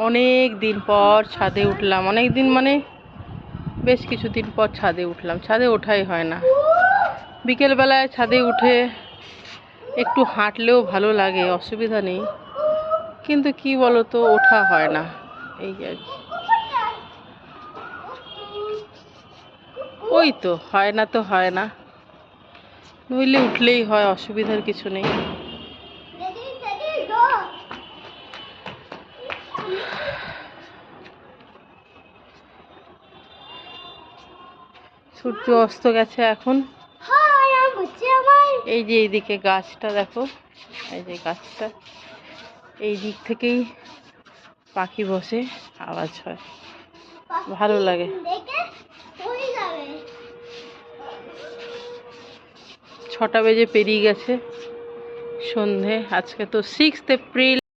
অনেক দিন পর ছাদে উঠলাম, অনেক দিন মানে বেশ কিছুদিন পর ছাদে উঠলাম। ছাদে ওঠাই হয় না। বিকেলবেলায় ছাদে উঠে একটু হাঁটলেও ভালো লাগে, অসুবিধা নেই, কিন্তু কি বলো তো, ওঠা হয় না। এই আর কি, ওই তো হয় না, তো হয় না, নইলে উঠলেই হয়, অসুবিধার কিছু নেই। সূর্য অস্ত গেছে এখন। এই যে এইদিকে গাছটা দেখো, এই যে গাছটা, এই দিক থেকেই পাখি বসে, আওয়াজ হয়, ভালো লাগে। 6টা বেজে পেরিয়ে গেছে, সন্ধে। আজকে তো 6 এপ্রিল।